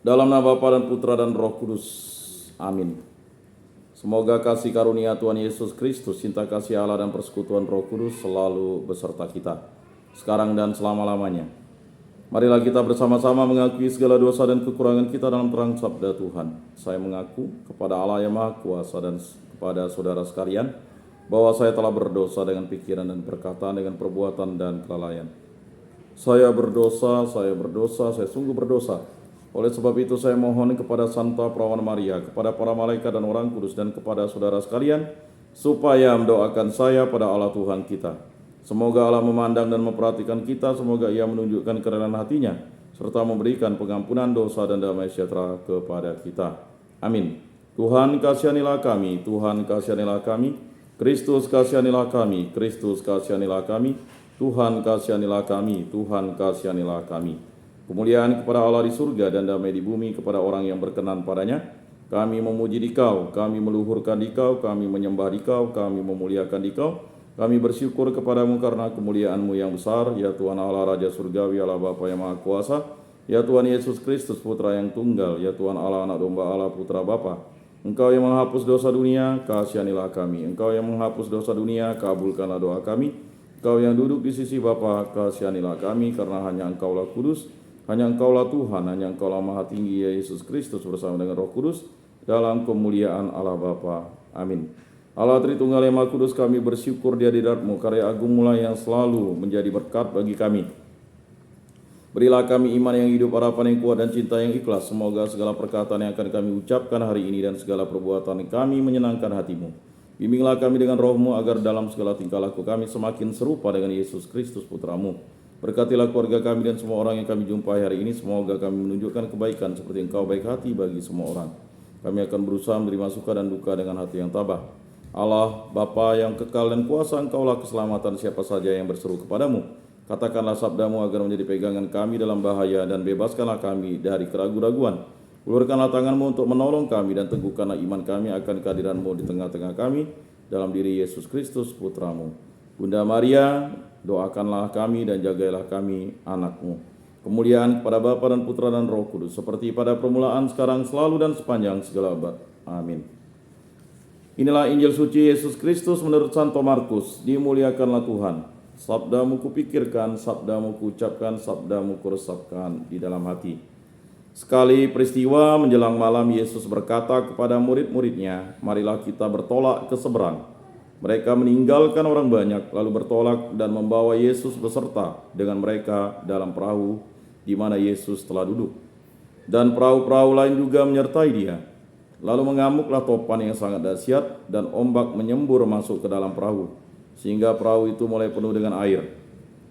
Dalam nama Bapa dan Putra dan Roh Kudus. Amin. Semoga kasih karunia Tuhan Yesus Kristus, cinta kasih Allah dan persekutuan Roh Kudus selalu beserta kita, sekarang dan selama-lamanya. Marilah kita bersama-sama mengakui segala dosa dan kekurangan kita dalam terang sabda Tuhan. Saya mengaku kepada Allah yang Maha Kuasa dan kepada saudara sekalian, bahwa saya telah berdosa dengan pikiran dan perkataan, dengan perbuatan dan kelalaian. Saya berdosa, saya sungguh berdosa. Oleh sebab itu saya mohon kepada Santa Perawan Maria, kepada para malaikat dan orang kudus, dan kepada saudara sekalian, supaya mendoakan saya pada Allah Tuhan kita. Semoga Allah memandang dan memperhatikan kita, semoga Ia menunjukkan kerelaan hatinya, serta memberikan pengampunan dosa dan damai sejahtera kepada kita. Amin. Tuhan kasihanilah kami, Tuhan kasihanilah kami, Kristus kasihanilah kami, Kristus kasihanilah kami, Tuhan kasihanilah kami, Tuhan kasihanilah kami. Kemuliaan kepada Allah di surga dan damai di bumi kepada orang yang berkenan padanya. Kami memuji Dikau, kami meluhurkan Dikau, kami menyembah Dikau, kami memuliakan Dikau. Kami bersyukur kepadamu karena kemuliaan-Mu yang besar, ya Tuhan Allah Raja Surgawi, Allah Bapa yang Maha Kuasa, ya Tuhan Yesus Kristus Putra yang tunggal, ya Tuhan Allah Anak Domba Allah Putra Bapa. Engkau yang menghapus dosa dunia, kasihanilah kami. Engkau yang menghapus dosa dunia, kabulkanlah doa kami. Engkau yang duduk di sisi Bapa, kasihanilah kami, karena hanya Engkaulah kudus, hanya Engkaulah Tuhan, hanya Engkaulah Maha Tinggi, ya Yesus Kristus bersama dengan Roh Kudus, dalam kemuliaan Allah Bapa. Amin. Allah Tritunggal yang Maha Kudus, kami bersyukur di hadirat-Mu, karya agung-Mu yang selalu menjadi berkat bagi kami. Berilah kami iman yang hidup, harapan yang kuat, dan cinta yang ikhlas. Semoga segala perkataan yang akan kami ucapkan hari ini dan segala perbuatan kami menyenangkan hati-Mu. Bimbinglah kami dengan Roh-Mu agar dalam segala tingkah laku kami semakin serupa dengan Yesus Kristus Putra-Mu. Berkatilah keluarga kami dan semua orang yang kami jumpai hari ini. Semoga kami menunjukkan kebaikan seperti Engkau baik hati bagi semua orang. Kami akan berusaha menerima suka dan duka dengan hati yang tabah. Allah, Bapa yang kekal dan kuasa, Engkaulah keselamatan siapa saja yang berseru kepadamu. Katakanlah sabdamu agar menjadi pegangan kami dalam bahaya, dan bebaskanlah kami dari keraguan-raguan. Ulurkanlah tanganmu untuk menolong kami, dan teguhkanlah iman kami akan kehadiranmu di tengah-tengah kami, dalam diri Yesus Kristus Putramu. Bunda Maria, doakanlah kami dan jagailah kami anak-Mu. Kemuliaan kepada Bapa dan Putra dan Roh Kudus, seperti pada permulaan, sekarang, selalu, dan sepanjang segala abad. Amin. Inilah Injil suci Yesus Kristus menurut Santo Markus. Dimuliakanlah Tuhan. Sabdamu kupikirkan, sabdamu kuucapkan, sabdamu kuresapkan di dalam hati. Sekali peristiwa menjelang malam, Yesus berkata kepada murid-muridnya, marilah kita bertolak ke seberang. Mereka meninggalkan orang banyak, lalu bertolak dan membawa Yesus beserta dengan mereka dalam perahu di mana Yesus telah duduk. Dan perahu-perahu lain juga menyertai Dia. Lalu mengamuklah topan yang sangat dahsyat, dan ombak menyembur masuk ke dalam perahu, sehingga perahu itu mulai penuh dengan air.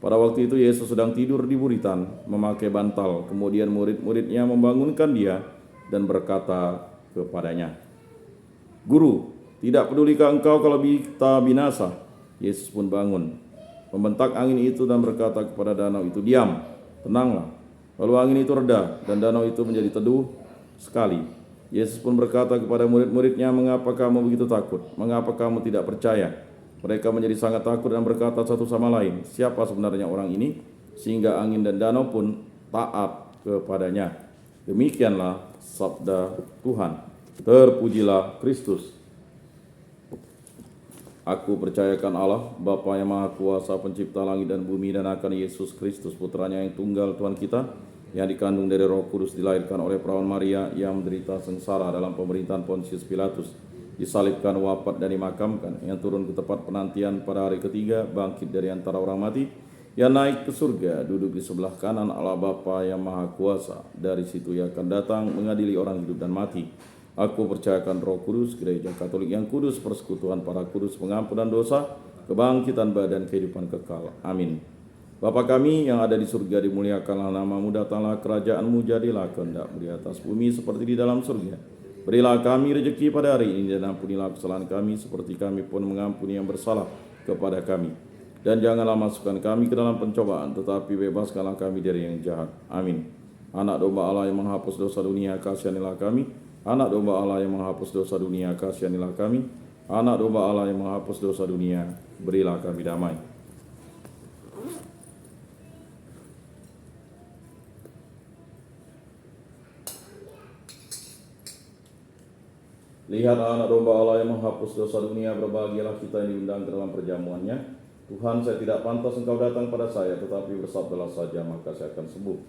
Pada waktu itu Yesus sedang tidur di buritan, memakai bantal. Kemudian murid-muridnya membangunkan Dia dan berkata kepadanya, Guru, tidak pedulikah engkau kalau kita binasa? Yesus pun bangun, membentak angin itu dan berkata kepada danau itu, diam, tenanglah. Lalu angin itu reda dan danau itu menjadi teduh sekali. Yesus pun berkata kepada murid-muridnya, mengapa kamu begitu takut? Mengapa kamu tidak percaya? Mereka menjadi sangat takut dan berkata satu sama lain, siapa sebenarnya orang ini? Sehingga angin dan danau pun taat kepadanya. Demikianlah sabda Tuhan. Terpujilah Kristus. Aku percayakan Allah, Bapa yang Maha Kuasa, pencipta langit dan bumi, dan akan Yesus Kristus, Putranya yang tunggal Tuhan kita, yang dikandung dari Roh Kudus, dilahirkan oleh Perawan Maria, yang menderita sengsara dalam pemerintahan Pontius Pilatus, disalibkan, wafat, dan dimakamkan, yang turun ke tempat penantian pada hari ketiga, bangkit dari antara orang mati, yang naik ke surga, duduk di sebelah kanan Allah Bapa yang Maha Kuasa. Dari situ Ia akan datang mengadili orang hidup dan mati. Aku percayakan Roh Kudus, Gereja Katolik yang kudus, persekutuan para kudus, pengampunan dosa, kebangkitan badan, kehidupan kekal. Amin. Bapa kami yang ada di surga, dimuliakanlah nama-Mu, datanglah kerajaan-Mu, jadilah kehendak-Mu di atas bumi seperti di dalam surga. Berilah kami rezeki pada hari ini, dan ampunilah kesalahan kami seperti kami pun mengampuni yang bersalah kepada kami. Dan janganlah masukkan kami ke dalam pencobaan, tetapi bebaskanlah kami dari yang jahat. Amin. Anak domba Allah yang menghapus dosa dunia, kasihanilah kami. Anak domba Allah yang menghapus dosa dunia, kasihanilah kami. Anak domba Allah yang menghapus dosa dunia, berilah kami damai. Lihat anak domba Allah yang menghapus dosa dunia, berbahagialah kita yang diundang ke dalam perjamuannya. Tuhan, saya tidak pantas Engkau datang pada saya, tetapi bersabdalah saja, maka saya akan sembuh.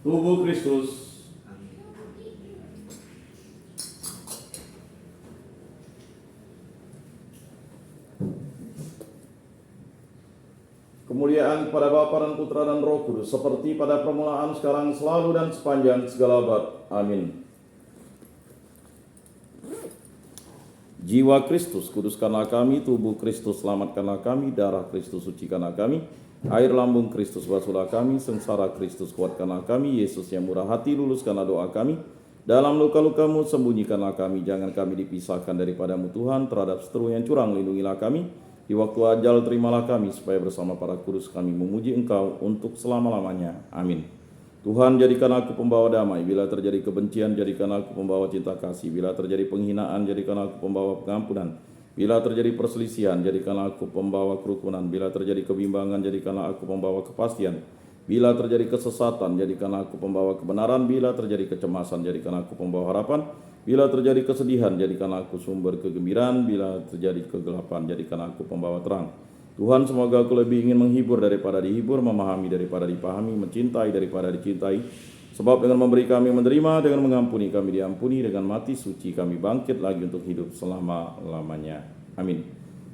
Tubuh Kristus. Kemuliaan kepada Bapa dan Putra dan Roh Kudus, seperti pada permulaan, sekarang, selalu, dan sepanjang segala abad. Amin. Jiwa Kristus, kuduskanlah kami. Tubuh Kristus, selamatkanlah kami. Darah Kristus, sucikanlah kami. Air lambung Kristus, basuhlah kami. Sengsara Kristus, kuatkanlah kami. Yesus yang murah hati, luluskanlah doa kami. Dalam luka-lukamu, sembunyikanlah kami. Jangan kami dipisahkan daripadamu Tuhan. Terhadap seteru yang curang, lindungilah kami. Di waktu ajal, terimalah kami, supaya bersama para kudus kami memuji Engkau untuk selama-lamanya. Amin. Tuhan, jadikan aku pembawa damai. Bila terjadi kebencian, jadikan aku pembawa cinta kasih. Bila terjadi penghinaan, jadikan aku pembawa pengampunan. Bila terjadi perselisihan, jadikan aku pembawa kerukunan. Bila terjadi kebimbangan, jadikanlah aku pembawa kepastian. Bila terjadi kesesatan, jadikan aku pembawa kebenaran. Bila terjadi kecemasan, jadikan aku pembawa harapan. Bila terjadi kesedihan, jadikan aku sumber kegembiraan. Bila terjadi kegelapan, jadikan aku pembawa terang. Tuhan, semoga aku lebih ingin menghibur daripada dihibur, memahami daripada dipahami, mencintai daripada dicintai. Sebab dengan memberi kami menerima, dengan mengampuni kami diampuni, dengan mati suci kami bangkit lagi untuk hidup selama-lamanya. Amin.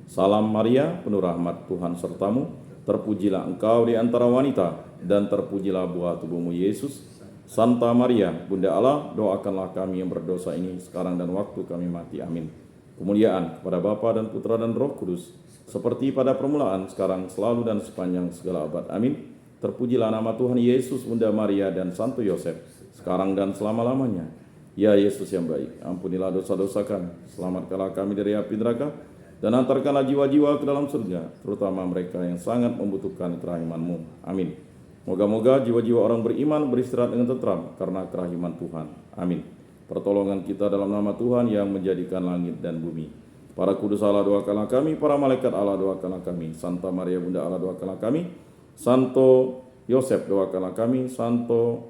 Salam Maria, penuh rahmat, Tuhan sertamu. Terpujilah engkau di antara wanita, dan terpujilah buah tubuhmu Yesus. Santa Maria, Bunda Allah, doakanlah kami yang berdosa ini sekarang dan waktu kami mati. Amin. Kemuliaan kepada Bapa dan Putra dan Roh Kudus, seperti pada permulaan, sekarang, selalu, dan sepanjang segala abad. Amin. Terpujilah nama Tuhan Yesus, Bunda Maria, dan Santo Yosef, sekarang dan selama-lamanya. Ya Yesus yang baik, ampunilah dosa-dosa kami, selamatkanlah kami dari api neraka, dan antarkanlah jiwa-jiwa ke dalam surga, terutama mereka yang sangat membutuhkan kerahiman-Mu. Amin. Moga-moga jiwa-jiwa orang beriman beristirahat dengan tentram karena kerahiman Tuhan. Amin. Pertolongan kita dalam nama Tuhan yang menjadikan langit dan bumi. Para kudus Allah, doakanlah kami. Para malaikat Allah, doakanlah kami. Santa Maria Bunda Allah, doakanlah kami. Santo Yosef, doakanlah kami. Santo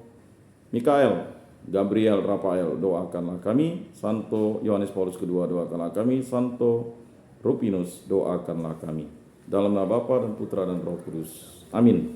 Mikael, Gabriel, Rafael, doakanlah kami. Santo Yohanes Paulus II, doakanlah kami. Santo Rupinus, doakanlah kami. Dalam nama Bapa dan Putra dan Roh Kudus. Amin.